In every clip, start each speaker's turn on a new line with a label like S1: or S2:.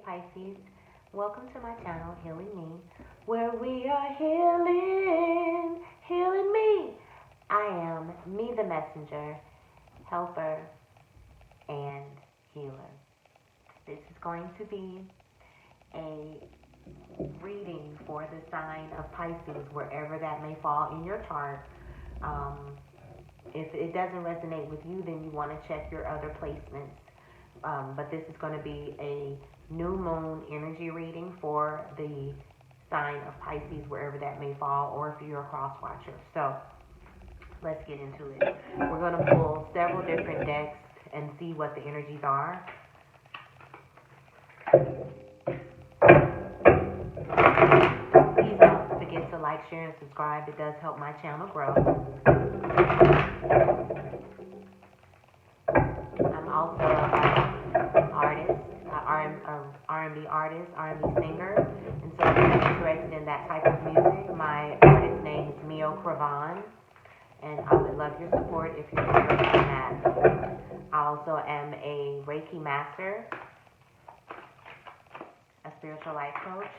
S1: Pisces. Welcome to my channel, HealInMi, where we are healing me. I am me, the messenger, helper, and healer. This is going to be a reading for the sign of Pisces, wherever that may fall in your chart. If it doesn't resonate with you, then you want to check your other placements. But this is going to be a new moon energy reading for the sign of Pisces, wherever that may fall, or if you're a cross watcher. So let's get into it. We're going to pull several different decks and see what the energies are. Please don't forget to like, share, and subscribe. It does help my channel grow. I'm also an artist, R&B artist, R&B singer, and so if you're interested in that type of music, my artist name is Mio Cravan, and I would love your support if you're interested in that. I also am a Reiki master, a spiritual life coach,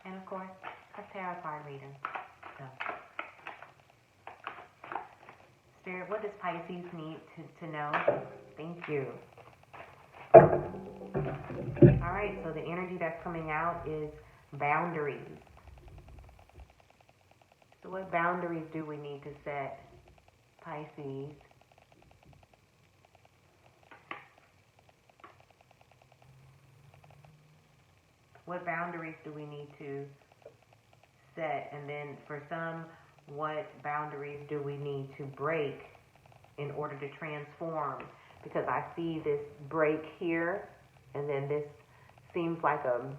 S1: and of course, a tarot card reader. So, Spirit, what does Pisces need to know? Thank you. Alright, so the energy that's coming out is boundaries. So what boundaries do we need to set, Pisces? What boundaries do we need to set? And then for some, what boundaries do we need to break in order to transform? Because I see this break here, and then this seems like a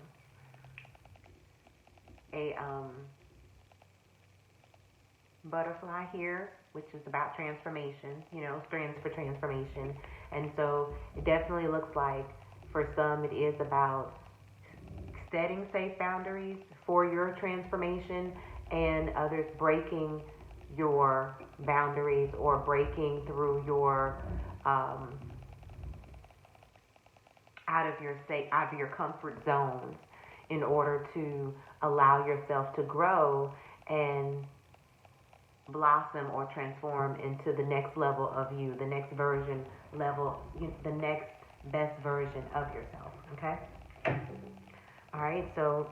S1: butterfly here, which is about transformation, strands for transformation. And so it definitely looks like for some it is about setting safe boundaries for your transformation, and others breaking your boundaries or breaking through your out of your comfort zone in order to allow yourself to grow and blossom or transform into the next level of you, the next the next best version of yourself. Okay? All right, so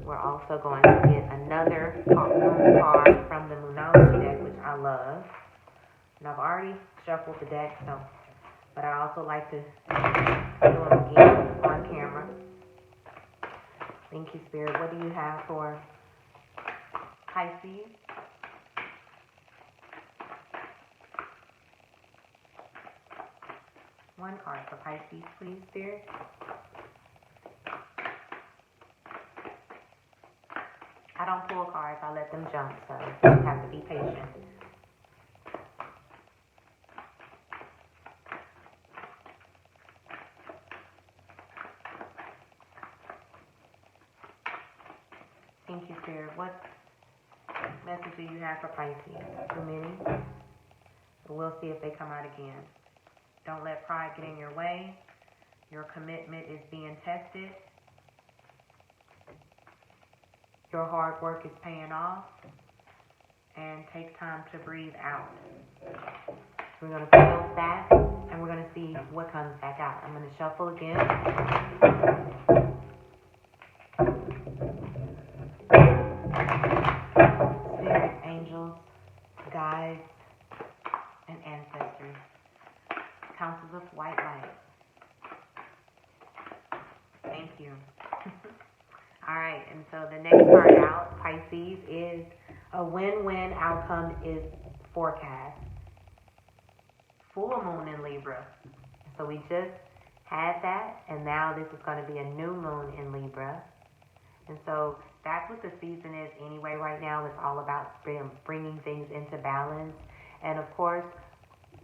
S1: we're also going to get another moon card from the Moonology deck, which I love. And I've already shuffled the deck, but I also like to do them again on camera. Thank you, Spirit. What do you have for Pisces? One card for Pisces, please, Spirit. I don't pull cards, I let them jump, so you have to be patient. Thank you, Spirit. What message do you have for Pisces? Too many? We'll see if they come out again. Don't let pride get in your way. Your commitment is being tested. Your hard work is paying off. And take time to breathe out. We're going to put those back, and we're going to see what comes back out. I'm going to shuffle again. Spirit, angels, guides, and ancestors. Councils of white light. Thank you. All right, and so the next card out, Pisces, is a win-win outcome is forecast. Full moon in Libra. So we just had that, and now this is going to be a new moon in Libra. And so that's what the season is anyway right now. It's all about bringing things into balance. And of course,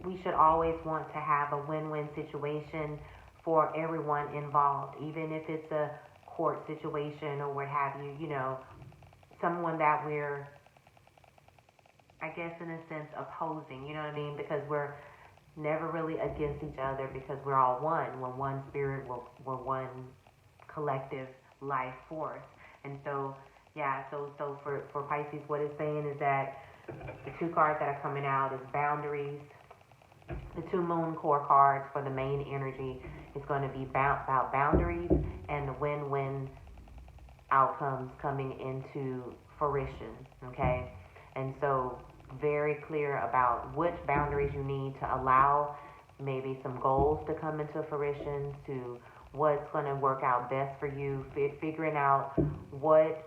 S1: we should always want to have a win-win situation for everyone involved, even if it's a court situation or what have you, someone that we're, I guess in a sense, opposing, you know what I mean? Because we're never really against each other, because we're all one. We're one spirit. We're one collective life force. And so, yeah, so for Pisces, what it's saying is that the two cards that are coming out is boundaries. The two moon core cards for the main energy is going to be about boundaries and the win-win outcomes coming into fruition, okay? And so very clear about which boundaries you need to allow maybe some goals to come into fruition, to what's going to work out best for you, figuring out what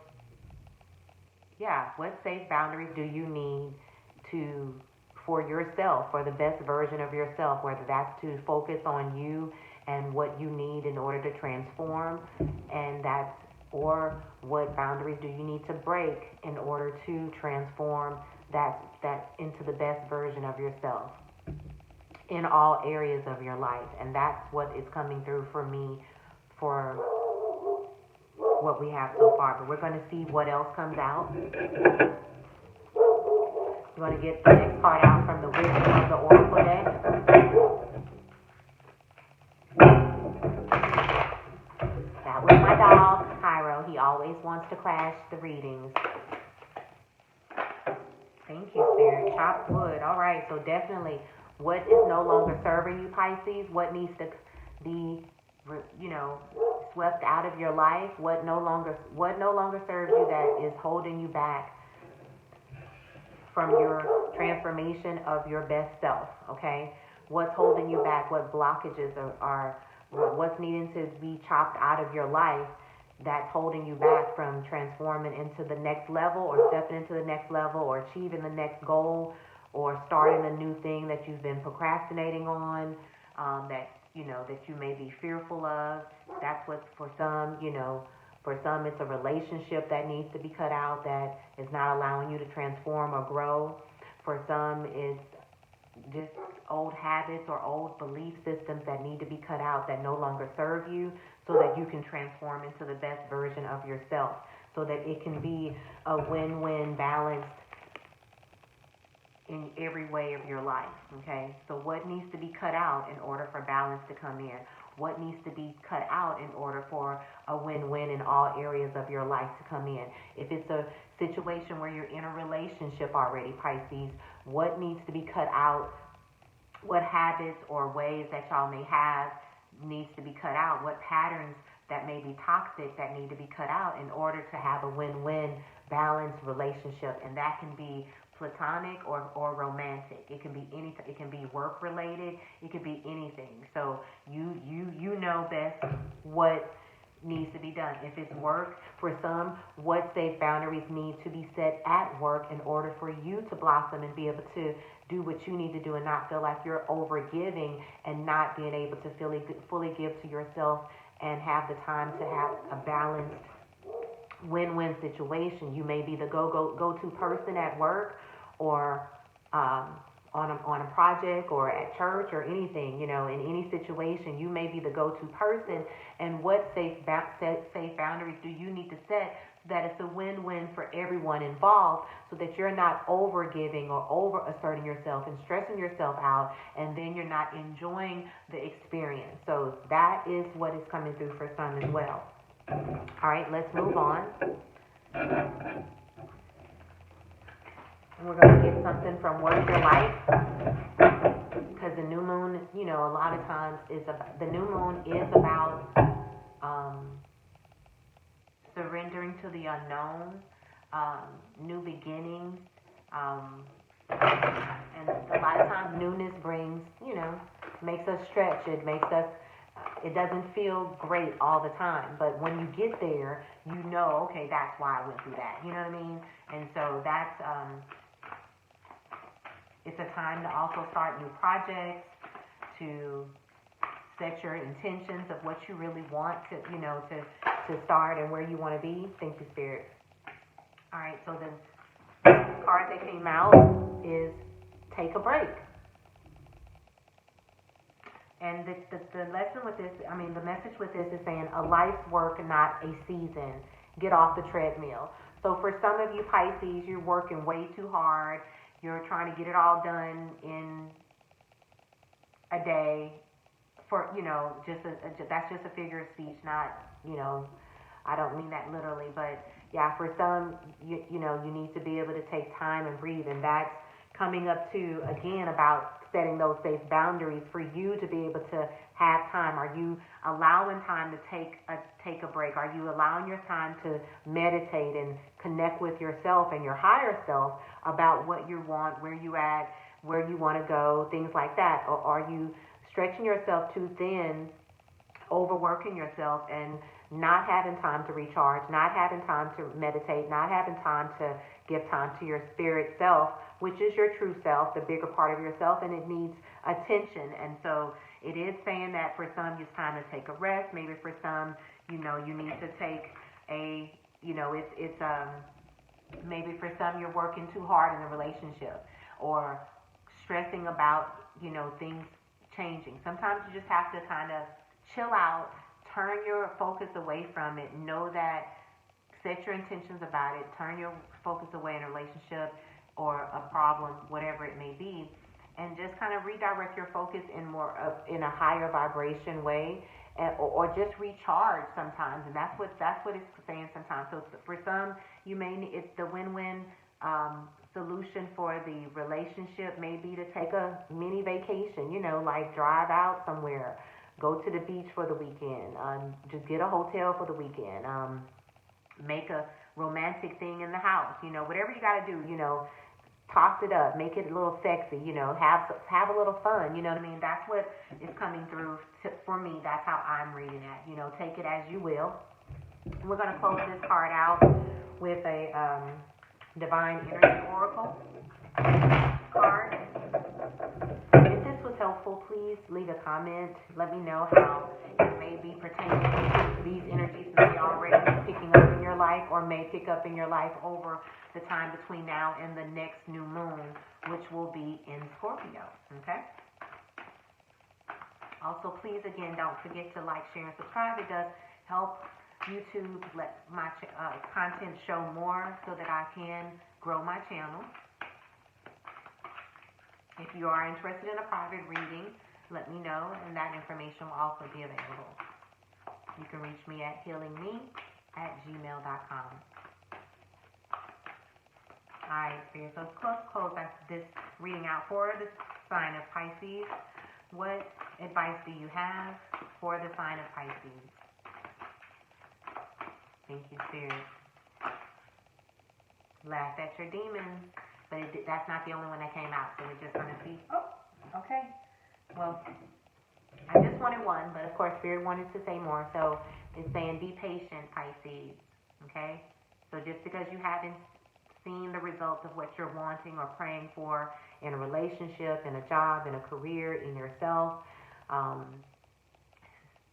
S1: safe boundaries do you need for yourself, for the best version of yourself, whether that's to focus on you and what you need in order to transform, or what boundaries do you need to break in order to transform that into the best version of yourself in all areas of your life. And that's what is coming through for me for what we have so far. But we're going to see what else comes out. You want to get the next card out from the Wisdom of the Oracle deck. That was my dog, Cairo. He always wants to crash the readings. Thank you, Spirit. Chopped wood. All right, so definitely what is no longer serving you, Pisces, what needs to be, swept out of your life, what no longer serves you, that is holding you back from your transformation of your best self, okay? What's holding you back, what blockages are what's needing to be chopped out of your life that's holding you back from transforming into the next level, or stepping into the next level, or achieving the next goal, or starting a new thing that you've been procrastinating on, that you may be fearful of. That's what, for some, for some it's a relationship that needs to be cut out, that is not allowing you to transform or grow. For some it's just old habits or old belief systems that need to be cut out, that no longer serve you, so that you can transform into the best version of yourself, so that it can be a win-win, balanced in every way of your life, okay? So what needs to be cut out in order for balance to come in? What needs to be cut out in order for a win-win in all areas of your life to come in? If it's a situation where you're in a relationship already, Pisces, what needs to be cut out? What habits or ways that y'all may have needs to be cut out? What patterns that may be toxic that need to be cut out in order to have a win-win, balanced relationship? And that can be platonic or romantic. It can be anything. It can be work related. It could be anything. So you know best what needs to be done. If it's work, for some, what safe boundaries need to be set at work in order for you to blossom and be able to do what you need to do, and not feel like you're over giving and not being able to fully give to yourself and have the time to have a balanced win-win situation. You may be the go-to person at work, or on a project, or at church, or anything, in any situation. You may be the go-to person, and what safe boundaries do you need to set so that it's a win-win for everyone involved, so that you're not over-giving or over-asserting yourself and stressing yourself out, and then you're not enjoying the experience. So that is what is coming through for some as well. All right, let's move on. We're going to get something from Work Your Life, because the new moon, a lot of times the new moon is about surrendering to the unknown, new beginnings, and a lot of times newness brings, makes us stretch. It doesn't feel great all the time, but when you get there, okay, that's why I went through that. You know what I mean? And so that's it's a time to also start new projects, to set your intentions of what you really want to start and where you want to be. Thank you, Spirit. All right, so the card that came out is Take a Break. And the lesson with this, the message with this is saying a life's work, not a season. Get off the treadmill. So for some of you Pisces, you're working way too hard. You're trying to get it all done in a day for, that's just a figure of speech, not, I don't mean that literally, but yeah, for some, you need to be able to take time and breathe, and that's coming up to, again, about setting those safe boundaries for you to be able to have time. Are you allowing time to take a break? Are you allowing your time to meditate and connect with yourself and your higher self about what you want, where you at, where you want to go, things like that? Or are you stretching yourself too thin, overworking yourself, and not having time to recharge, not having time to meditate, not having time to give time to your spirit self, which is your true self, the bigger part of yourself, and it needs attention. And so it is saying that for some it's time to take a rest. Maybe for some, you need to take a, it's maybe for some you're working too hard in a relationship or stressing about, things changing. Sometimes you just have to kind of chill out, turn your focus away from it, know that, set your intentions about it, turn your focus away in a relationship or a problem, whatever it may be, and just kind of redirect your focus in a higher vibration way, or just recharge sometimes. And that's what it's saying sometimes. So for some, it's the win-win solution for the relationship may be to take a mini vacation, like drive out somewhere, go to the beach for the weekend, just get a hotel for the weekend, make a romantic thing in the house, whatever you got to do, toss it up, make it a little sexy, have a little fun, you know what I mean? That's what is coming through for me. That's how I'm reading it. Take it as you will. We're going to close this card out with a Divine Energy Oracle card. If this was helpful, please leave a comment. Let me know how it may be pertaining to these energies that may already be picking up in your life or may pick up in your life over the time between now and the next new moon, which will be in Scorpio. Okay? Also, please, again, don't forget to like, share, and subscribe. It does help YouTube let my content show more so that I can grow my channel. If you are interested in a private reading, let me know, and that information will also be available. You can reach me at HealInMi@gmail.com. Alright, Spirit, so close this reading out for the sign of Pisces. What advice do you have for the sign of Pisces? Thank you, Spirit. Laugh at your demons. But that's not the only one that came out, so we're just going to see. Oh, okay. Well, I just wanted one, but of course, Spirit wanted to say more. So it's saying be patient, Pisces. Okay? So just because you haven't seen the results of what you're wanting or praying for in a relationship, in a job, in a career, in yourself,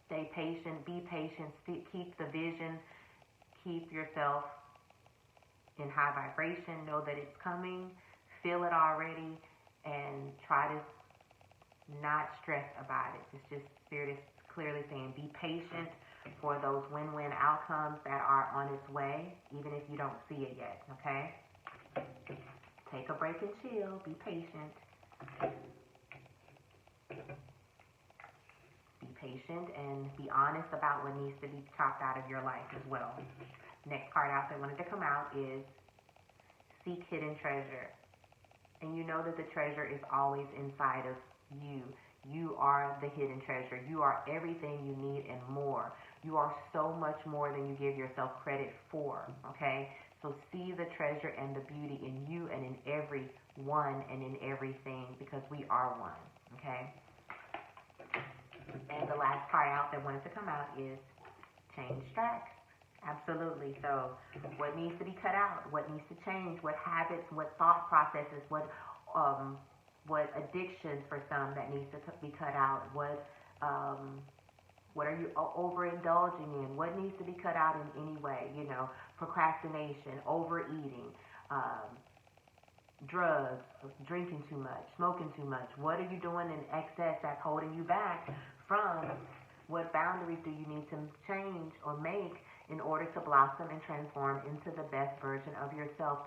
S1: stay patient, be patient, keep the vision, keep yourself in high vibration, know that it's coming, feel it already, and try to not stress about it. It's just, Spirit is clearly saying be patient for those win-win outcomes that are on its way, even if you don't see it yet, okay? Take a break and chill, be patient. Be patient and be honest about what needs to be chopped out of your life as well. Next card out that wanted to come out is Seek Hidden Treasure. And you know that the treasure is always inside of you. You are the hidden treasure. You are everything you need and more. You are so much more than you give yourself credit for, okay? So see the treasure and the beauty in you and in everyone and in everything, because we are one, okay? And the last card out that wanted to come out is Change Tracks. Absolutely. So what needs to be cut out? What needs to change? What habits, what thought processes, what addictions for some that needs to be cut out? What are you overindulging in? What needs to be cut out in any way? Procrastination, overeating, drugs, drinking too much, smoking too much. What are you doing in excess that's holding you back from? What boundaries do you need to change or make in order to blossom and transform into the best version of yourself,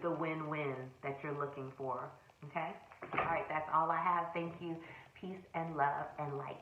S1: the win-win that you're looking for, Okay? All right, that's all I have. Thank you. Peace and love and light.